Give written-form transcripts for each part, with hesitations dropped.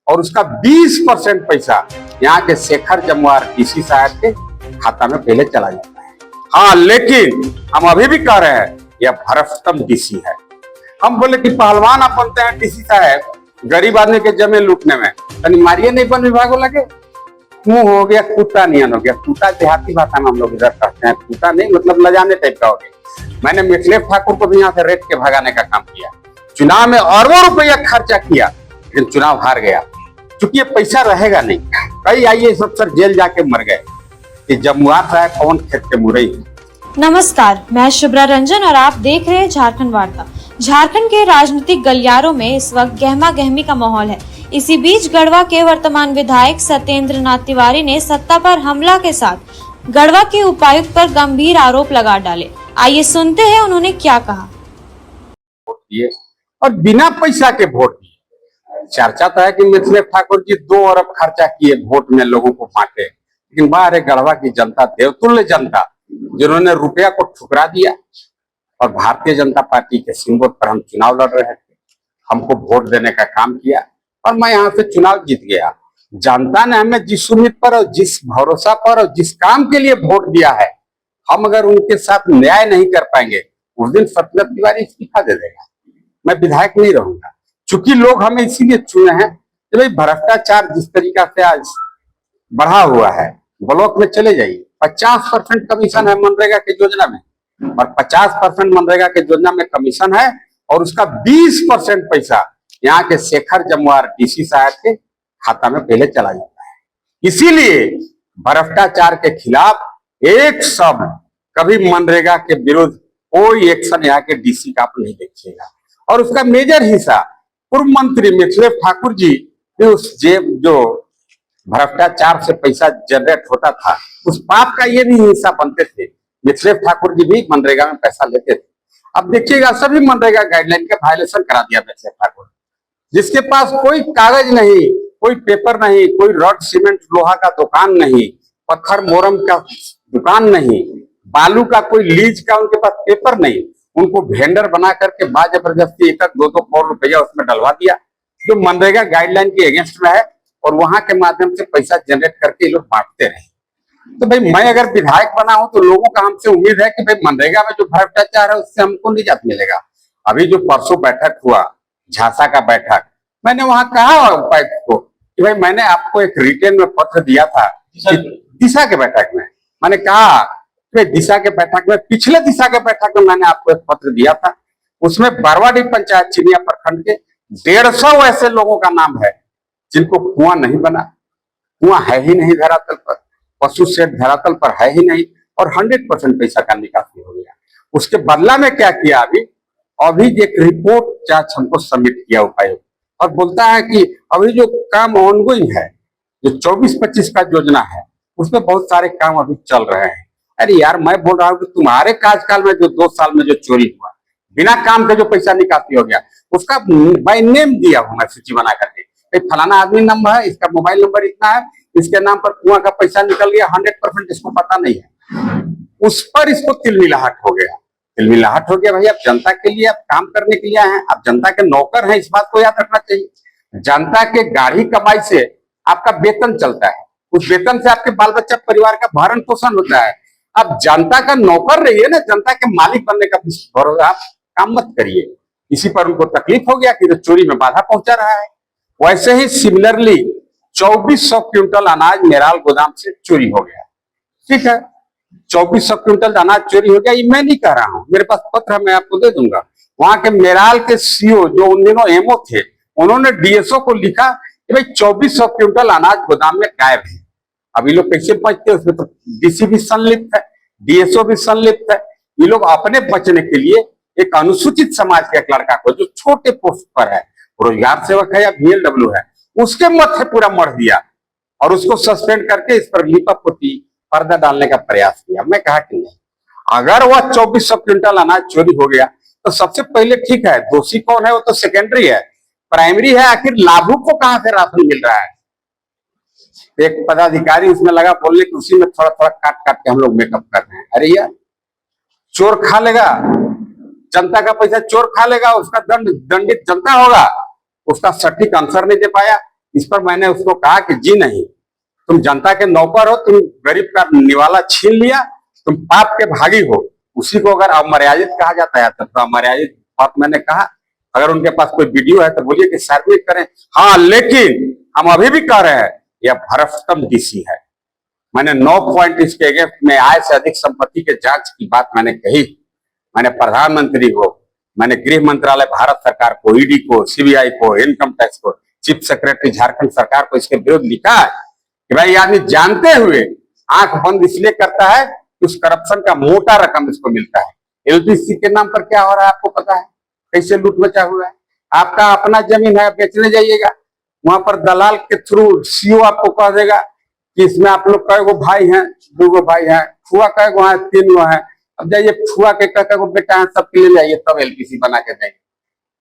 और उसका 20% पैसा यहाँ के शेखर जमुआर डीसी साहब के खाता में पहले चला जाता है। हाँ, लेकिन हम अभी भी कह रहे हैं यह भ्रष्टतम डीसी है। हम बोले कि पहलवान आप बनते हैं डीसी साहब, गरीब आदमी के जमीन लूटने में तनी मारिए नहीं वन विभाग लगे। मुंह हो गया कुत्ता नियन हो गया। कुत्ता देहाती भाषा में हम लोग इधर कहते हैं, कुत्ता नहीं मतलब लजाने टाइप का हो गया। मैंने मिथिलेश ठाकुर को भी यहाँ से रेट के भगाने का काम किया, चुनाव में अरबों रुपया खर्चा किया, लेकिन चुनाव हार गया क्योंकि ये पैसा रहेगा नहीं। कई आईएएस अफसर जेल जाके मर गए कि जमुआर साहब कौन खेत के मुरई। नमस्कार, मैं शुभ्रा रंजन और आप देख रहे हैं झारखंड वार्ता। झारखंड के राजनीतिक गलियारों में इस वक्त गहमा गहमी का माहौल है। इसी बीच गढ़वा के वर्तमान विधायक सत्येंद्र नाथ तिवारी ने सत्ता पर हमला के साथ गढ़वा के उपायुक्त पर गंभीर आरोप लगा डाले। आइए सुनते हैं उन्होंने क्या कहा। और बिना पैसा के वोट दिए। चर्चा तो है कि मिथिलेश ठाकुर जी 2 अरब खर्चा किए वोट में लोगों को बांटे, लेकिन बाहर गढ़वा की जनता, देवतुल्य जनता, जिन्होंने रुपया को ठुकरा दिया और भारतीय जनता पार्टी के सिंबल पर हम चुनाव लड़ रहे थे, हमको वोट देने का काम किया और मैं यहाँ से चुनाव जीत गया। जनता ने हमें जिस उम्मीद पर और जिस भरोसा पर और जिस काम के लिए वोट दिया है, हम अगर उनके साथ न्याय नहीं कर पाएंगे उस दिन सत्येंद्र तिवारी इस्तीफा दे देगा, मैं विधायक नहीं रहूंगा। चूंकि लोग हमें इसीलिए चुने हैं कि भाई भ्रष्टाचार जिस तरीका से आज बढ़ा हुआ है, ब्लॉक में चले जाइए 50% कमीशन है मनरेगा की योजना में और 50% मनरेगा की योजना में कमीशन है और उसका 20% पैसा यहाँ के शेखर जमुआर डीसी साहब के खाता में पहले चला जाता है। इसीलिए भ्रष्टाचार के खिलाफ एक शब्द कभी मनरेगा के विरुद्ध कोई एक्शन यहाँ के डीसी का आप नहीं देखिएगा। और उसका मेजर हिस्सा पूर्व मंत्री मिथिलेश ठाकुर जी उस जेब जो भ्रष्टाचार से पैसा जनरेट होता था उस पाप का ये भी हिस्सा बनते थे। मिथिलेश ठाकुर जी भी मनरेगा में पैसा लेते थे। अब देखिएगा सभी मनरेगा गाइडलाइन का वायलेशन करा दिया मिथिलेश ठाकुर, जिसके पास कोई कागज नहीं, कोई पेपर नहीं, कोई रॉड सीमेंट लोहा का दुकान नहीं, पत्थर मोरम का दुकान नहीं, बालू का कोई लीज का उनके पास पेपर नहीं, उनको वेंडर बना करके जबरदस्ती 1-2 करोड़ रुपया उसमें डलवा दिया जो मनरेगा गाइडलाइन के अगेंस्ट में है और वहां के माध्यम से पैसा जनरेट करके ये लोग बांटते रहे। तो भाई मैं अगर विधायक बना हूं तो लोगों का हमसे उम्मीद है कि भाई मनरेगा में जो भ्रष्टाचार है उससे हमको निजात मिलेगा। अभी जो परसों बैठक हुआ झांसा का बैठक, मैंने वहां कहा उपायुक्त को कि भाई मैंने आपको एक रिटर्न में पत्र दिया था दिशा के बैठक में। मैंने कहा कि दिशा के बैठक में, पिछले दिशा के बैठक में मैंने आपको एक पत्र दिया था, उसमें बरवाडी पंचायत चिनिया प्रखंड के 150 ऐसे लोगों का नाम है जिनको कुआं नहीं बना, कुआं है ही नहीं धरातल पर, पशु शेड धरातल पर है ही नहीं और 100% पैसा का निकासी हो गया। उसके बदला में क्या किया, अभी एक रिपोर्ट जांच हमको सबमिट किया उपायुक्त और बोलता है कि अभी जो काम ऑनगोइंग है, जो 24-25 का योजना है, उसमें बहुत सारे काम अभी चल रहे हैं। अरे यार, मैं बोल रहा हूँ कि तुम्हारे कार्यकाल में जो 2 साल में जो चोरी हुआ, बिना काम के जो पैसा निकासी हो गया, उसका बाय नेम दिया हूं मैं सूची बना करके, फलाना आदमी नंबर है, इसका मोबाइल नंबर इतना है, इसके नाम पर कुआं का पैसा निकल गया, 100% इसको पता नहीं है। उस पर इसको तिलमिलाहट हो गया। तिलमिलाहट हो गया भाई, आप जनता के लिए आप काम करने के लिए आए हैं, आप जनता के नौकर हैं, इस बात को याद रखना चाहिए। जनता के गाढ़ी कमाई से आपका वेतन चलता है, उस वेतन से आपके बाल बच्चा परिवार का भरण पोषण होता है। आप जनता का नौकर रहिए ना, जनता के मालिक बनने का भरोसा आप काम मत करिए। इसी पर उनको तकलीफ हो गया कि तो चोरी में बाधा पहुंचा रहा है। वैसे ही सिमिलरली 2400 क्विंटल अनाज मेराल गोदाम से चोरी हो गया। ठीक है, 2400 क्विंटल अनाज चोरी हो गया, ये मैं नहीं कह रहा हूं, मेरे पास पत्र है, मैं आपको दे दूंगा। वहां के मेराल के सीओ जो उन दिनों एमओ थे, उन्होंने डीएसओ को लिखा कि भाई 2400 क्विंटल अनाज गोदाम में गायब है। अब ये लोग कैसे बचते, उसमें तो डीसी भी संलिप्त है, डीएसओ भी संलिप्त है। ये लोग अपने बचने के लिए एक अनुसूचित समाज के एक लड़का को जो छोटे पोस्ट पर है, रोजगार सेवक है या बीएलडब्ल्यू है, उसके मथे पूरा मर दिया और उसको सस्पेंड करके इस पर लीपापोती पर्दा डालने का प्रयास किया। मैं कहा कि नहीं, अगर वह 2400 क्विंटल अनाज चोरी हो गया तो सबसे पहले ठीक है, दोषी कौन है वो तो सेकेंडरी है, प्राइमरी है आखिर लाभुक को कहां से राशन मिल रहा है। एक पदाधिकारी उसमें लगा बोलने कि उसी में थोड़ा थोड़ा काट काट के हम लोग मेकअप कर रहे हैं। अरे यार, चोर खा लेगा, जनता का पैसा चोर खा लेगा, उसका दंडित जनता होगा, उसका सटीक आंसर नहीं दे पाया, इस पर मैंने उसको कहा कि जी नहीं, तुम जनता के नौकर हो, तुम गरीब का निवाला छीन लिया, तुम पाप के भागी हो। उसी को अगर अमर्यादित कहा जाता है तो अमर्यादित बात मैंने कहा। अगर उनके पास कोई वीडियो है तो बोलिए कि सार्वजनिक करें। हाँ, लेकिन हम अभी भी कह रहे हैं यह भ्रष्टम डीसी है। मैंने 9 पॉइंट इसके अगेंस्ट में आय से अधिक संपत्ति के जांच की बात मैंने कही। मैंने प्रधानमंत्री को, मैंने गृह मंत्रालय भारत सरकार को, ईडी को, सीबीआई को, इनकम टैक्स को, चीफ सेक्रेटरी झारखंड सरकार को इसके विरुद्ध लिखा है कि भाई आदमी जानते हुए आंख बंद इसलिए करता है कि उस करप्शन का मोटा रकम इसको मिलता है। एलपीसी के नाम पर क्या हो रहा है आपको पता है, कैसे लूट मचा हुआ है। आपका अपना जमीन है, बेचने जाइएगा, वहां पर दलाल के थ्रू सीओ आपको कह देगा कि इसमें आप लोग कई गो भाई हैं, 2 गो भाई हैं, फुआ कई गो है, 3 गो है। अब जाइए फुआ के कई गो बेटा है, सबके ले जाइए, तब एलपीसी बना के जाइए।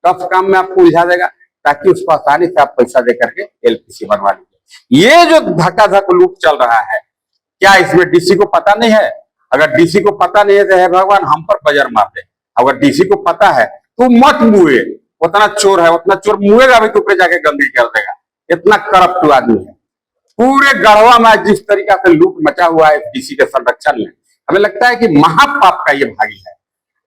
टफ काम में आपको उलझा देगा ताकि उसको आसानी से आप पैसा दे करके एलपीसी बनवा लीजिए। ये जो धक्का लूट चल रहा है, क्या इसमें डीसी को पता नहीं है? अगर डीसी को पता नहीं है तो है भगवान हम पर बजर मार दे। अगर डीसी को पता है तो मत मुए, उतना चोर है, उतना चोर मुएगा भी तो ऊपर जाके गंदगी कर देगा। इतना करप्ट आदमी है। पूरे गढ़वा में जिस तरीका से लूट मचा हुआ है डीसी के संरक्षण में, हमें लगता है कि महापाप का ये भागी है।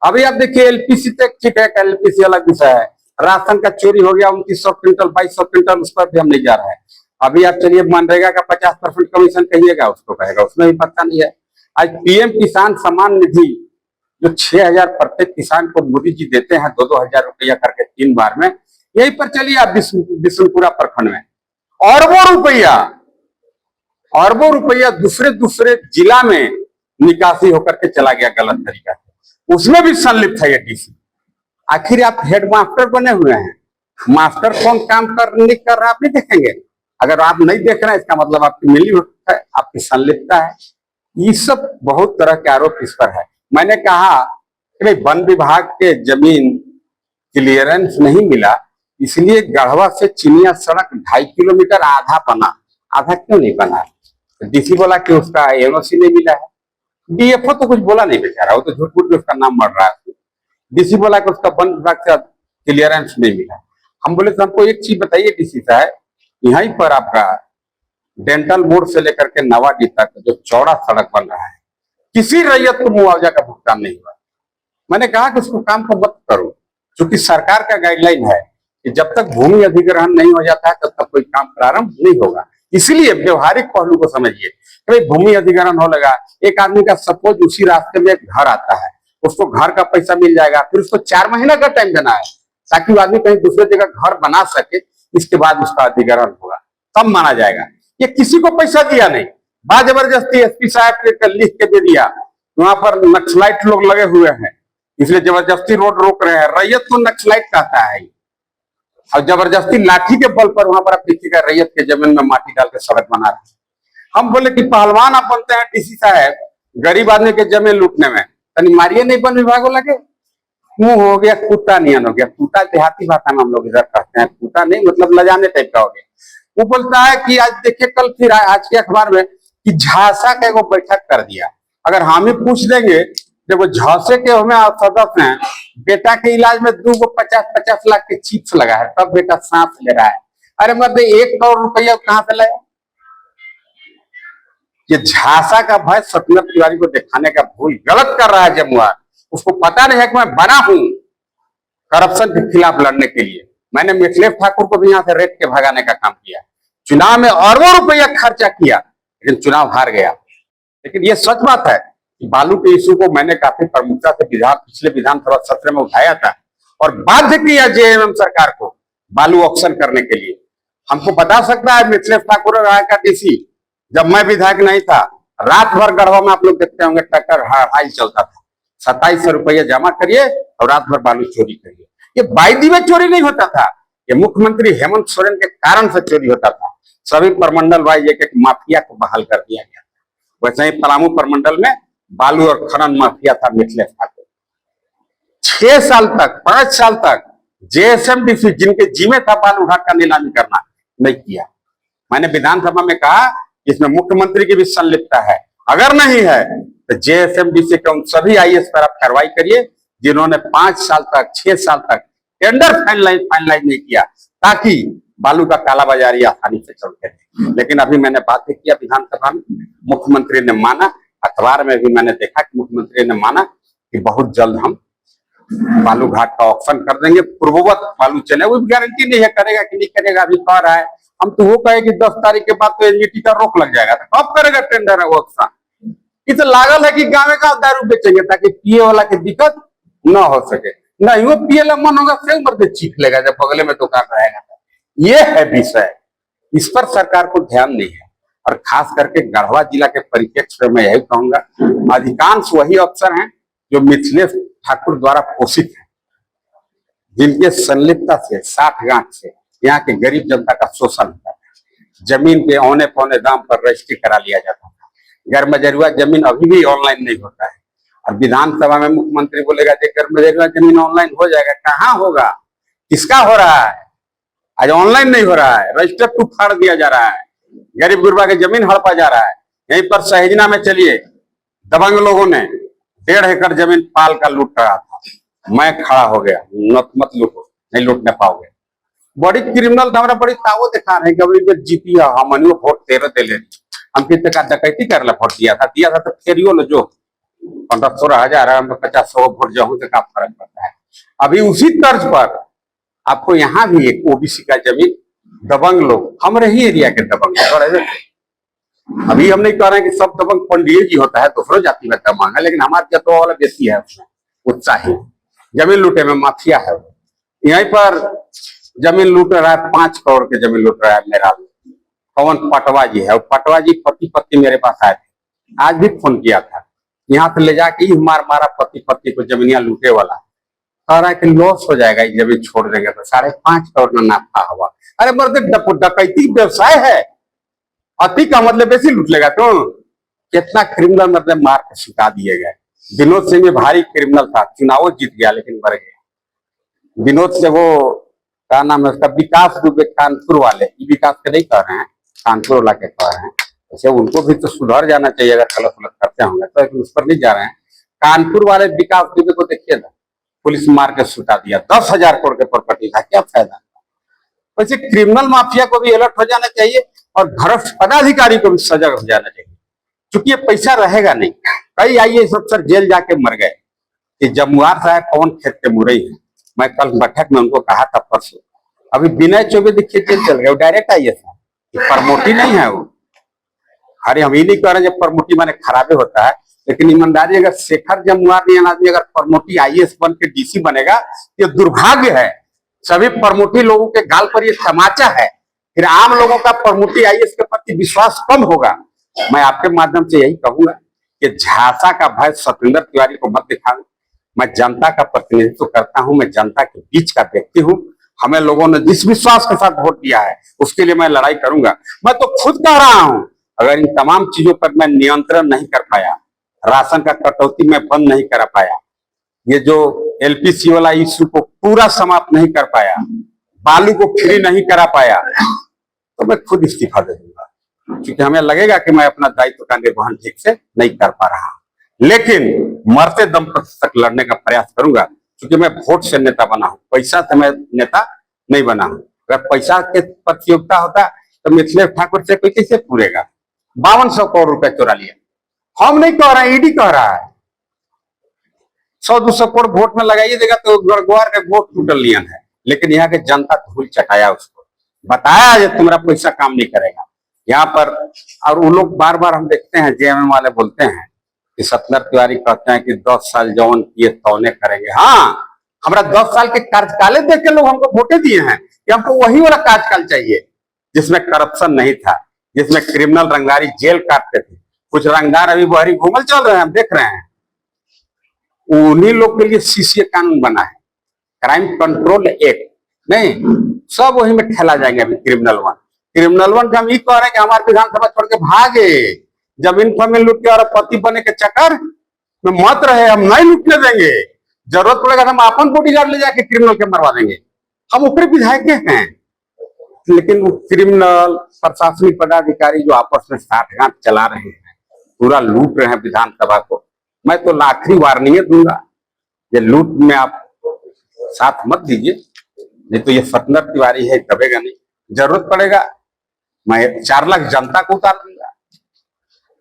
अभी आप देखिए एलपीसी तक ठीक है, एलपीसी अलग विषय है। राशन का चोरी हो गया 2900 क्विंटल 2200 क्विंटल, उस पर भी हम नहीं जा रहे हैं। अभी आप चलिए मनरेगा का 50% कमीशन कहिएगा, उसको कहेगा, उसमें भी पता नहीं है। आज पीएम किसान सम्मान निधि जो 6000 प्रत्येक किसान को मोदी जी देते हैं, 2-2 हजार रुपया करके 3 बार में, यहीं पर चलिए आप बिशुनपुरा प्रखंड में अरबों रुपया दूसरे जिला में निकासी होकर के चला गया गलत तरीका से, उसमें भी संलिप्त है ये डीसी। आखिर आप हेडमास्टर बने हुए हैं, मास्टर कौन काम कर रहा है आप नहीं देखेंगे? अगर आप नहीं देख रहे हैं इसका मतलब आपकी मिलीभगत है, आपकी संलिप्तता है। ये सब बहुत तरह के आरोप इस पर है। मैंने कहा कि भाई वन विभाग के जमीन क्लियरेंस नहीं मिला, इसलिए गढ़वा से चिनिया सड़क 2.5 किलोमीटर आधा बना, आधा क्यों नहीं बना? डीसी बोला कि उसका एनओसी नहीं मिला है। डीएफओ तो कुछ बोला नहीं बेचारा, वो तो झूठ मूठ के उसका नाम मर रहा है। डीसी बोला कि उसका वन विभाग से क्लियरेंस नहीं मिला। हम बोले तो हमको एक चीज बताइए डीसी साहब, यहीं पर आपका डेंटल मोड़ से लेकर के नवाडी तक जो चौड़ा सड़क बन रहा है, किसी रैयत को मुआवजा का भुगतान नहीं हुआ। मैंने कहा कि उसको काम को मत करो, क्योंकि सरकार का गाइडलाइन है कि जब तक भूमि अधिग्रहण नहीं हो जाता है तब तक कोई काम प्रारंभ नहीं होगा। इसलिए व्यवहारिक पहलू को समझिए। भाई भूमि अधिग्रहण हो लगा, एक आदमी का सपोज उसी रास्ते में एक घर आता है, उसको घर का पैसा मिल जाएगा, फिर उसको 4 महीना का टाइम देना है ताकि वो आदमी कहीं दूसरे जगह घर बना सके, इसके बाद उसका अधिग्रहण होगा, तब माना जाएगा। ये किसी को पैसा दिया नहीं, बाद जबरदस्ती एसपी साहब के लिख के दे दिया, वहां पर नक्सलाइट लोग लगे हुए हैं इसलिए जबरदस्ती रोड रोक रहे हैं। रैयत को नक्सलाइट कहता है, और जबरदस्ती लाठी के बल पर वहां पर आप देखिएगा रैयत के जमीन में माटी डाल के सड़क बना रहे हैं। हम बोले कि पहलवान आप बनते हैं डीसी साहब, गरीब आदमी के जमीन लूटने में, तनी मारिए नहीं वन विभाग लगे। मुंह हो गया कुत्ता नियन हो गया, कुत्ता देहाती भाषा में हम लोग इधर कहते हैं, कुत्ता नहीं मतलब लजाने टाइप का हो गया। वो बोलता है कि आज देखिए कल फिर आज के अखबार में कि झांसा का एगो बैठक कर दिया। अगर हम ही पूछ देंगे, देखो झांसे के हमें सदस्य हैं, बेटा के इलाज में 2 गो 50-50 लाख के चिप्स लगा है, तब बेटा सांस ले रहा है। अरे मतलब 1 करोड़ रुपया कहां से लाया? ये झांसा का भाई सत्येंद्र तिवारी को दिखाने का भूल गलत कर रहा है जमुआ। उसको पता नहीं है कि मैं बना हूं करप्शन के खिलाफ लड़ने के लिए। मैंने मिथिलेश ठाकुर को भी यहाँ से रेट के भगाने का काम किया, चुनाव में अरबों रुपया खर्चा किया, लेकिन चुनाव हार गया। लेकिन ये सच बात है कि बालू के इशू को मैंने काफी प्रमुखता से पिछले विधानसभा सत्र में उठाया था और बाध्य किया जेएमएम सरकार को बालू ऑक्शन करने के लिए। हमको बता सकता है मिथिलेश ठाकुर का डीसी, जब मैं विधायक नहीं था, रात भर गढ़वा में आप लोग देखते होंगे ट्रैक्टर हाई चलता था, 2700 रुपया जमा करिए और रात भर बालू चोरी करिए। ये बायदी में चोरी नहीं होता था, ये मुख्यमंत्री हेमंत सोरेन के कारण से चोरी होता था। सभी प्रमंडल वाइज एक माफिया को बहाल कर दिया गया। वैसे ही पलामू प्रमंडल में बालू और खनन माफिया था मिथिलेश ठाकुर। 6 साल तक 5 साल तक जेएसएमडीसी जिनके जिम्मे था बालू घाट का नीलामी करना, नहीं किया। मैंने विधानसभा में कहा इसमें मुख्यमंत्री की भी संलिप्तता है, अगर नहीं है तो जेएसएमडीसी के उन सभी आईएएस पर आप कार्रवाई करिए जिन्होंने 5 साल तक 6 साल तक टेंडर फाइनलाइज नहीं किया, ताकि बालू का कालाबाजारी आसानी से चलते थे। लेकिन अभी मैंने बात किया विधानसभा में, मुख्यमंत्री ने माना, अखबार में भी मैंने देखा कि मुख्यमंत्री ने माना कि बहुत जल्द हम बालू घाट का ऑप्शन कर देंगे, पूर्ववत बालू चले। वो गारंटी नहीं है करेगा कि नहीं करेगा, अभी कह रहा है। हम तो वो कहे कि 10 तारीख के बाद तो एनजीटी का रोक लग जाएगा, तो कब करेगा टेंडर है वो ऑप्शन? इसे लागल है कि गाँव का दारू बेचेंगे ताकि पिए वाला की दिक्कत न हो सके। नहीं वो पिए ला मन होगा फिर मर्द चीख लेगा जब बगले में दुकान रहेगा। ये है विषय, इस पर सरकार को ध्यान नहीं है। और खास करके गढ़वा जिला के परिप्रेक्ष्य में यही कहूंगा, अधिकांश वही अफसर हैं जो मिथिलेश ठाकुर द्वारा पोषित है, जिनके संलिप्तता से साठगांठ से यहाँ के गरीब जनता का शोषण होता है। जमीन के औने पौने दाम पर रजिस्ट्री करा लिया जाता था। गैर मजरूआ जमीन अभी भी ऑनलाइन नहीं होता है। और विधानसभा में मुख्यमंत्री बोलेगा कि गैर मजरूआ जमीन ऑनलाइन हो जाएगा, कहाँ होगा, किसका हो रहा है? आज ऑनलाइन नहीं हो रहा है, रजिस्टर टू फाड़ दिया जा रहा है, गरीब गुरबा की जमीन हड़पा जा रहा है। यहीं पर सहेजना में चलिए, दबंग लोगों ने 1.5 एकड़ जमीन पाल का लूट रहा था, मैं खड़ा हो गया, मत लूटो, नहीं लूटने पाओगे। बड़ी क्रिमिनल हमारा बड़ी तावो दिखा रहे हैं कि अभी जीती है, हम वोट 13 दे ले, हम कितने का डकैती कर ला वोट दिया था तो फेरियो लो जो 15-16 हजार 50-100 वोट जाऊं तो क्या फर्क पड़ता है। अभी उसी तर्ज पर आपको यहाँ भी एक ओबीसी का जमीन दबंग लोग, हमारे ही एरिया के दबंग, अभी हम नहीं कह रहे हैं कि सब दबंग पंडित जी होता है, दूसरों जाति में दबंग है, लेकिन हमारे जतवा वाला बेसी है, उसमें उत्साही जमीन लूटे में माफिया है। यहीं पर जमीन लूट रहा है, 5 करोड़ के जमीन लूट रहा है मेरा पवन पटवा जी है। पटवा जी पति पत्नी मेरे पास आए थे, आज भी फोन किया था, यहाँ से ले जाके ही मारा पति पत्नी को जमीनियां लूटे वाला, कह रहा है कि लॉस हो जाएगा, ये जमीन छोड़ देंगे तो 5.5 करोड़ का नाफा हुआ। अरे मर्द डकैती व्यवसाय है, अति का मतलब बेसी लूट लेगा तो कितना क्रिमिनल मतलब मार के सिखा दिए गए। विनोद सिंह भी भारी क्रिमिनल था, चुनाव जीत गया लेकिन मर गया। विनोद से वो क्या नाम है उसका, विकास दुबे, कानपुर वाले, विकास के नहीं कह रहे हैं, कानपुर वाला के कह रहे हैं, वैसे उनको भी तो सुधर जाना चाहिए अगर गलत गलत करते होंगे तो, उस पर नहीं जा रहे हैं। कानपुर वाले विकास दुबे को देखिए ना, पुलिस मार के सुटा दिया, 10,000 करोड़ के प्रॉपर्टी था, क्या फायदा। वैसे क्रिमिनल माफिया को भी अलर्ट हो जाना चाहिए और भ्रष्ट पदाधिकारी को भी सजग हो जाना चाहिए, क्योंकि ये पैसा रहेगा नहीं। कई आईएएस अफसर जेल जाके मर गए। ये जमुआर साहब पवन खेत के मुरई है, मैं कल बैठक में उनको कहा था परसों, अभी विनय चौबे देखिए जेल चल गए, डायरेक्ट आईएएस है, प्रमोटी नहीं है वो। अरे हम ये नहीं कह रहे जब प्रमोटी माने खराबे होता है, लेकिन ईमानदारी अगर शेखर जमुआर नहीं आदमी अगर प्रमोटी आईएएस बन के डीसी बनेगा, ये दुर्भाग्य है। सभी प्रमोटी लोगों के गाल पर ये तमाचा है, फिर आम लोगों का प्रमोटी आईएएस के प्रति विश्वास कम होगा। मैं आपके माध्यम से यही कहूंगा कि झांसा का भय सत्येंद्र तिवारी को मत दिखाएं। मैं जनता का प्रतिनिधित्व करता हूं, मैं जनता के बीच का व्यक्ति हूं। हमें लोगों ने जिस विश्वास के साथ वोट दिया है उसके लिए मैं लड़ाई करूंगा। मैं तो खुद कह रहा हूं, अगर इन तमाम चीजों पर मैं नियंत्रण नहीं कर पाया, राशन का कटौती में बंद नहीं कर पाया, ये जो एलपीसी वाला इश्यू को पूरा समाप्त नहीं कर पाया, बालू को फ्री नहीं करा पाया, तो मैं खुद इस्तीफा दे दूंगा, क्योंकि हमें लगेगा कि मैं अपना दायित्व का निर्वहन ठीक से नहीं कर पा रहा हूं। लेकिन मरते दम तक लड़ने का प्रयास करूंगा, क्योंकि मैं वोट से नेता बना हूं, पैसा से मैं नेता नहीं बना हूं। अगर पैसा के प्रतियोगिता होता तो मिथिलेश ठाकुर से कोई कैसे पूरेगा? 5200 करोड़ रुपए चुरा लिया। हम नहीं कह रहे, ईडी कह रहा है। 100-200 करोड़ वोट में लगाइए देगा तो गड़गवार का वोट टूटल लियन है, लेकिन यहाँ के जनता धूल चटाया, उसको बताया ये तुम्हारा पैसा काम नहीं करेगा यहाँ पर। और वो लोग बार बार हम देखते हैं जेएमएम वाले बोलते हैं कि सत्येंद्र तिवारी कहते हैं कि 10 साल जौन किए तौने करेंगे। हाँ, हमारा 10 साल के कार्यकाल देख के लोग हमको वोटे दिए हैं कि हमको वही वाला कार्यकाल चाहिए जिसमें करप्शन नहीं था, जिसमें क्रिमिनल रंगदारी जेल काटते थे। कुछ रंगदार अभी बहरी घूमल चल रहे हैं, हम देख रहे हैं। उन्हीं लोग के लिए सीसीए कानून बना है, क्राइम कंट्रोल एक्ट, नहीं सब वही में ठेला जाएंगे। अभी क्रिमिनल वन का हम ये कह रहे हैं कि हमारे विधानसभा छोड़ के भागे, जमीन फमीन लूट के और पति बने के चक्कर में मत रहे, हम नहीं लूटने देंगे। जरूरत पड़ेगा तो हम अपन बॉडीगार्ड ले जाके क्रिमिनल के मरवा देंगे, हम ऊपरी विधायक हैं। लेकिन वो क्रिमिनल प्रशासनिक पदाधिकारी जो आपस में साठगांठ चला रहे हैं, पूरा लूट रहे हैं विधानसभा को, मैं तो आखिरी वार्निंग दूंगा, ये लूट में आप साथ मत दीजिए, नहीं तो ये सत्येंद्र तिवारी है दबेगा नहीं। जरूरत पड़ेगा मैं 4 लाख जनता को उतार दूंगा।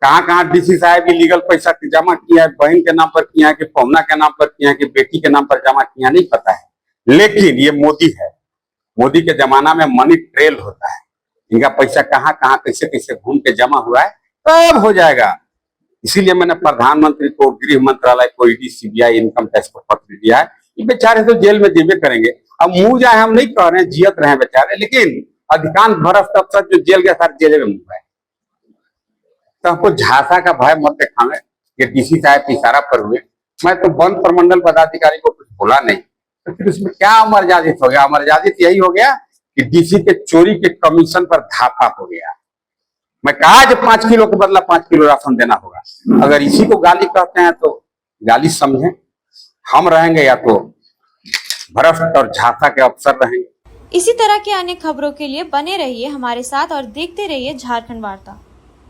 कहाँ कहाँ डीसी साहब इलीगल पैसा जमा किया है, बहन के नाम पर किया है कि पहुना के नाम पर किया है कि बेटी के नाम पर जमा किया, नहीं पता है। लेकिन ये मोदी है, मोदी के जमाना में मनी ट्रेल होता है, इनका पैसा कहाँ कहाँ कैसे कैसे घूम के जमा हुआ है तब हो जाएगा। इसीलिए मैंने प्रधानमंत्री को, गृह मंत्रालय को, ईडी, सीबीआई, इनकम टैक्स को पत्र दिया है। ये बेचारे तो जेल में जीवे करेंगे। अब मुंह जाए हम नहीं कह रहे हैं, जियत रहे बेचारे, लेकिन अधिकांश भ्रष्ट अफसर जो जेल के साथ जेल में मुंह है, तो हमको झांसा का भय मत दिखावे। ये डीसी साहब के इशारा पर हुए, मैं तो वन प्रमंडल पदाधिकारी को कुछ बोला नहीं, तो फिर उसमें क्या अमरजादित हो गया? अमरजादित यही हो गया कि डीसी के चोरी के कमीशन पर धापा हो गया। मैं कहा जब 5 किलो के बदला 5 किलो राशन देना होगा। अगर इसी को गाली कहते हैं तो गाली समझें, हम रहेंगे या तो भ्रष्ट और झांसा के अफसर रहेंगे। इसी तरह की अन्य खबरों के लिए बने रहिए हमारे साथ और देखते रहिए झारखंड वार्ता।